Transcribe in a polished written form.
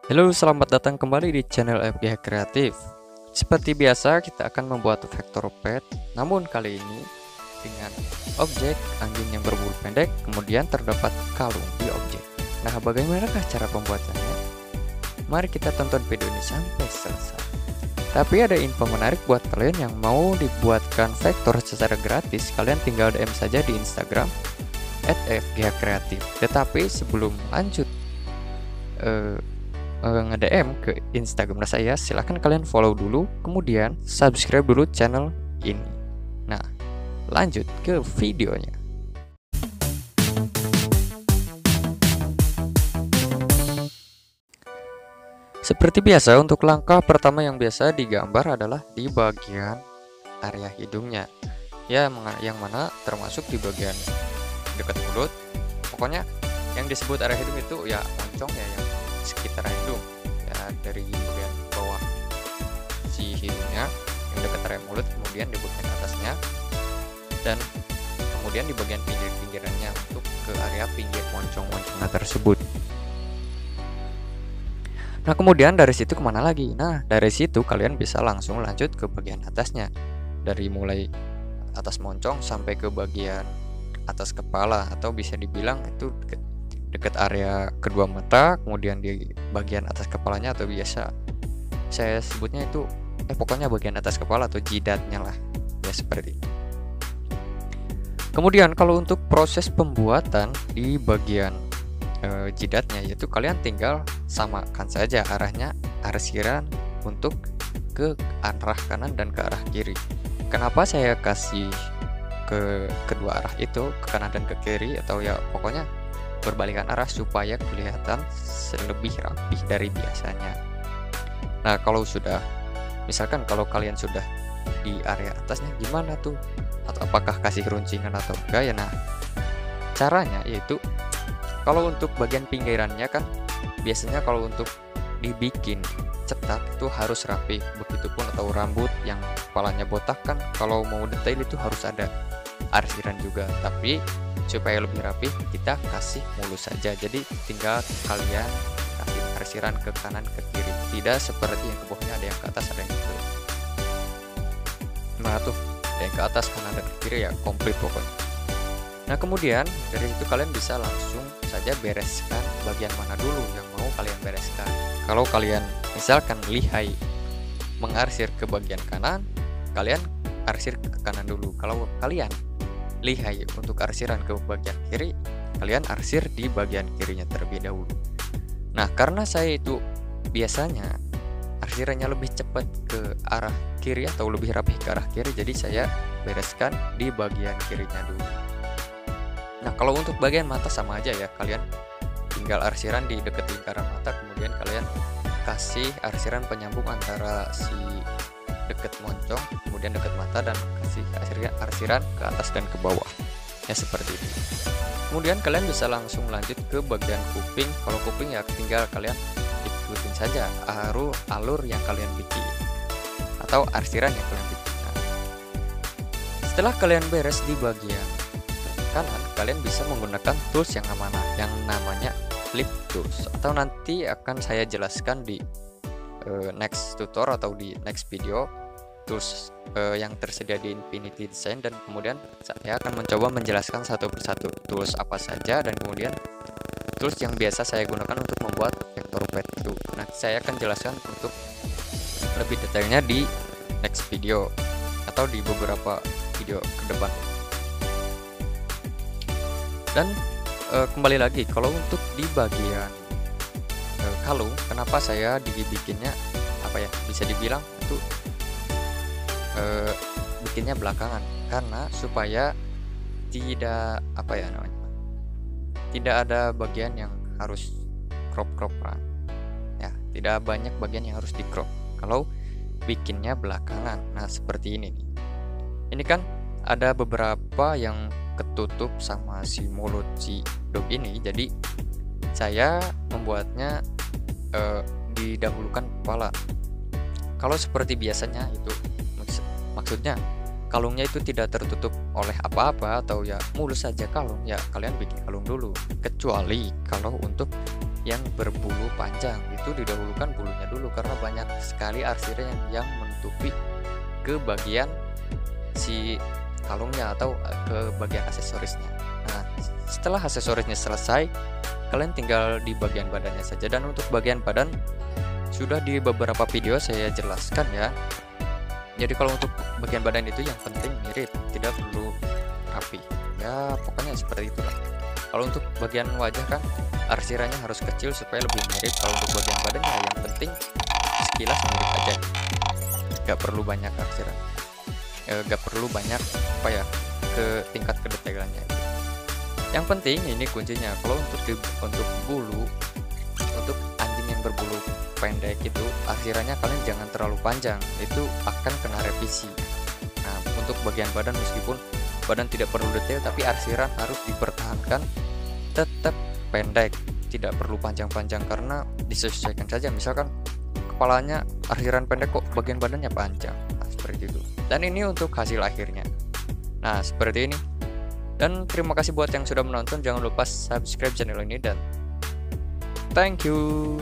Halo, selamat datang kembali di channel FGH Kreatif. Seperti biasa, kita akan membuat vektor pet, namun kali ini dengan objek anjing yang berbulu pendek, kemudian terdapat kalung di objek. Nah, bagaimanakah cara pembuatannya? Mari kita tonton video ini sampai selesai. Tapi ada info menarik buat kalian yang mau dibuatkan vektor secara gratis, kalian tinggal DM saja di Instagram @fghkreatif. Tetapi sebelum lanjut nge-DM ke Instagram saya, silahkan kalian follow dulu, kemudian subscribe dulu channel ini. Nah, lanjut ke videonya. Seperti biasa, untuk langkah pertama yang biasa digambar adalah di bagian area hidungnya, ya, yang mana termasuk di bagian dekat mulut. Pokoknya yang disebut area hidung itu ya moncong ya, yang sekitar hidung ya, dari bagian bawah si hidungnya yang dekat area mulut, kemudian di bagian atasnya, dan kemudian di bagian pinggir-pinggirannya untuk ke area pinggir moncong-moncongnya tersebut. Nah, kemudian dari situ kemana lagi? Nah, dari situ kalian bisa langsung lanjut ke bagian atasnya, dari mulai atas moncong sampai ke bagian atas kepala, atau bisa dibilang itu dekat area kedua mata, kemudian di bagian atas kepalanya, atau biasa saya sebutnya itu pokoknya bagian atas kepala atau jidatnya lah, ya seperti itu. Kemudian kalau untuk proses pembuatan di bagian jidatnya, yaitu kalian tinggal samakan saja arahnya, arsiran untuk ke arah kanan dan ke arah kiri. Kenapa saya kasih ke kedua arah itu, ke kanan dan ke kiri, atau ya pokoknya berbalikan arah supaya kelihatan lebih rapih dari biasanya. Nah, kalau sudah, misalkan kalau kalian sudah di area atasnya, gimana tuh? Atau apakah kasih runcingan atau enggak ya? Nah, caranya yaitu kalau untuk bagian pinggirannya kan biasanya kalau untuk dibikin cetak itu harus rapi, begitupun atau rambut yang kepalanya botak kan kalau mau detail itu harus ada arsiran juga, tapi supaya lebih rapi kita kasih mulus saja. Jadi tinggal kalian kasih arsiran ke kanan ke kiri, tidak seperti yang ke bawahnya ada yang ke atas ada yang ke bawah. Nah tuh ada yang ke atas kanan dan ke kiri ya, komplit pokoknya. Nah, kemudian dari situ kalian bisa langsung saja bereskan bagian mana dulu yang mau kalian bereskan. Kalau kalian misalkan lihai mengarsir ke bagian kanan, kalian arsir ke kanan dulu. Kalau kalian lihai untuk arsiran ke bagian kiri, kalian arsir di bagian kirinya terlebih dahulu. Nah, karena saya itu biasanya arsirannya lebih cepat ke arah kiri atau lebih rapih ke arah kiri, jadi saya bereskan di bagian kirinya dulu. Nah, kalau untuk bagian mata sama aja ya, kalian tinggal arsiran di dekat lingkaran mata, kemudian kalian kasih arsiran penyambung antara si dekat moncong, kemudian dekat mata, dan kasih arsiran ke atas dan ke bawah. Ya seperti itu. Kemudian kalian bisa langsung lanjut ke bagian kuping. Kalau kuping ya tinggal kalian ikutin saja alur yang kalian bikin atau arsiran yang kalian bikin. Nah, setelah kalian beres di bagian kanan, kalian bisa menggunakan tools yang namanya flip tools, atau nanti akan saya jelaskan di next tutor atau di next video tools yang tersedia di Infinity Design, dan kemudian saya akan mencoba menjelaskan satu persatu tools apa saja, dan kemudian tools yang biasa saya gunakan untuk membuat vektor pet itu. Nah, saya akan jelaskan untuk lebih detailnya di next video atau di beberapa video ke depan. Dan kembali lagi, kalau untuk di bagian kalung, kenapa saya dibikinnya bisa dibilang itu bikinnya belakangan, karena supaya tidak tidak ada bagian yang harus crop-cropan ya, tidak banyak bagian yang harus di crop kalau bikinnya belakangan. Nah, seperti ini nih, ini kan ada beberapa yang ketutup sama si mulut si dog ini, jadi saya membuatnya didahulukan kepala. Kalau seperti biasanya itu maksudnya kalungnya itu tidak tertutup oleh apa-apa atau ya mulus saja kalung, ya kalian bikin kalung dulu. Kecuali kalau untuk yang berbulu panjang. Itu didahulukan bulunya dulu karena banyak sekali arsiran yang menutupi ke bagian si kalungnya atau ke bagian aksesorisnya. Nah, setelah aksesorisnya selesai, kalian tinggal di bagian badannya saja. Dan untuk bagian badan sudah di beberapa video saya jelaskan ya. Jadi kalau untuk bagian badan itu yang penting mirip, tidak perlu rapi. Ya pokoknya seperti itulah. Kalau untuk bagian wajah kan arsirannya harus kecil supaya lebih mirip. Kalau untuk bagian badannya yang penting sekilas mirip aja. Gak perlu banyak arsiran. Gak perlu banyak apa ya, ke tingkat kedetailannya. Yang penting ini kuncinya. Kalau untuk bulu, untuk anjing yang berbulu pendek itu arsirannya kalian jangan terlalu panjang, itu akan kena revisi. Nah, untuk bagian badan meskipun badan tidak perlu detail, tapi arsiran harus dipertahankan tetap pendek, tidak perlu panjang-panjang karena disesuaikan saja. Misalkan kepalanya arsiran pendek kok bagian badannya panjang, nah, seperti itu. Dan ini untuk hasil akhirnya. Nah, seperti ini. Dan terima kasih buat yang sudah menonton. Jangan lupa subscribe channel ini dan thank you.